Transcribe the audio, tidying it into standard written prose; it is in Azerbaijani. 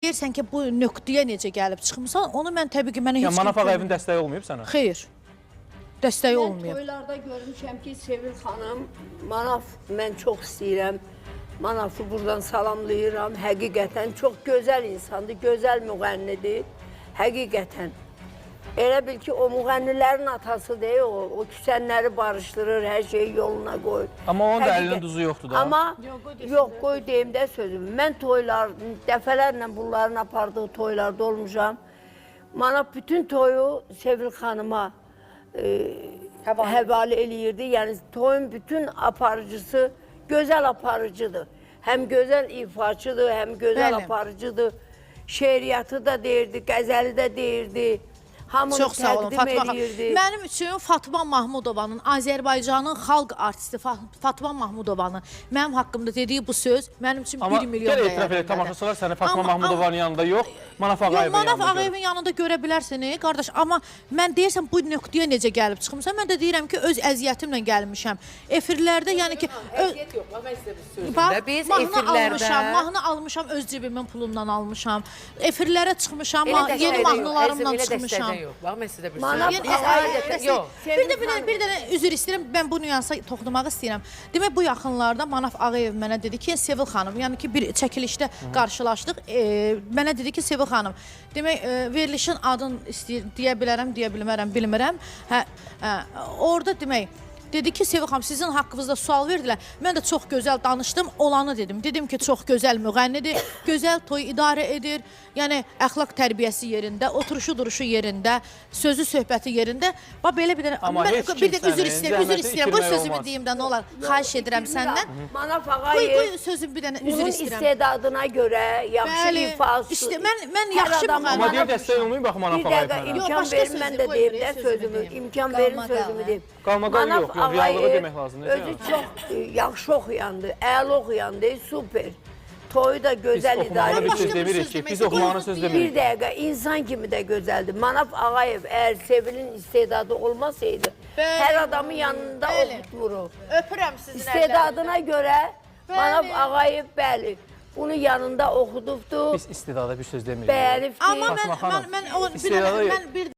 Deyirsən ki, bu nöqtəyə necə gəlib çıxmısan, onu mən təbii ki, mənə heç... Manaf Ağayevin dəstəyi olmayıb sənə? Xeyr, dəstəyi olmayıb. Mən toylarda görmüşəm ki, Sevil xanım, Manaf mən çox istəyirəm. Manafı buradan salamlayıram. Həqiqətən çox gözəl insandır, gözəl müğənnidir. Həqiqətən. Elə bil ki, o müğənnilərin atası deyil, o küsənləri barışdırır, hər şeyi yoluna qoyur. Amma onun da əlinin duzu yoxdur da. Amma, yox, qoy deyim də sözüm. Mən toylar, dəfələrlə bunların apardığı toylarda olmuşam. Manaf bütün toyu Sevil xanıma həvalə eləyirdi. Yəni, toyun bütün aparıcısı gözəl aparıcıdır. Həm gözəl ifaçıdır, həm gözəl aparıcıdır. Şeiriyyatı da deyirdi, qəzəli də deyirdi. Çox sağ olun Fatma xanım. Mənim üçün Fatma Mahmudovanın, Azərbaycanın xalq artisti Fatma Mahmudovanın mənim haqqımda dediyi bu söz mənim üçün 1 milyon dəyərlidir. Amma gəl etiraf edək, tamaşaçılar səni Fatma Mahmudovanın yanında yox, Manaf Ağayevin yanında görür. Manaf Ağayevin yanında görə bilərsiniz, qardaş. Amma mən deyirsən bu nöqtəyə necə gəlib çıxmısan, mən də deyirəm ki, öz əziyyətimlə gəlmişəm. Efirlərdə, yəni ki... Əziyyət yox, mən sizə bir sözüm. Biz efirlərdə... Mahnı almışam, öz cibimin pulundan almışam. Efirlərə çıxmışam, yeni mahnılarımla çıxmışam. Bax, mən sizə bir Bir dənə üzr istəyirəm, mən bu nüansa toxunmaq istəyirəm. Demək, bu yaxınlarda Manaf Ağayev mənə dedi ki, Sevil xanım, yəni ki, bir çəkilişdə qarşılaşdıq, mənə dedi ki, Sevil xanım, demək, verilişin adını deyə bilərəm, deyə bilmirəm. Orada demək, dedi ki, Sevil xanım, sizin haqqınızda sual verdilər. Mən də çox gözəl danışdım, olanı dedim. Dedim ki, çox gözəl müğənnidir, gözəl toy idarə edir. Yəni, əxlaq tərbiyəsi yerində, oturuşu duruşu yerində, sözü söhbəti yerində. Bax, belə bir dənə... Amma heç kim səni üzr istəyirəm. Bu sözümü deyim də, nə olar? Xahiş edirəm səndən. Manaf Ağayev... Qoy sözüm bir dənə, üzr istəyirəm. Bunun istedadına görə, yaxşı ifası... Mən yaxşı müğənnidir. Amma deyir, dəstəyi olmayıb, bax, Manaf Ağayev mənə. İmkan verin, mən də deyim də sözümü. İmkan verin sözümü deyim. Qalmaqal yox, reallığı demək lazımdır. Özü çox yaxşı oxuyandı, əl oxuyandı, super. Toyu da gözəl idarə edir. Biz oxumağına bir söz demirik ki, biz oxumağına söz demirik. Bir dəqiqə, insan kimi də gözəldir. Manaf Ağayev əgər Sevilin istedadı olmasaydı, hər adamın yanında oxutmurur. Öpürəm sizin İstedadına görə Manaf Ağayev, bəli, bunu yanında oxudubdur. Biz istedada bir söz demirik. Bəyənibdir. Amma mən bir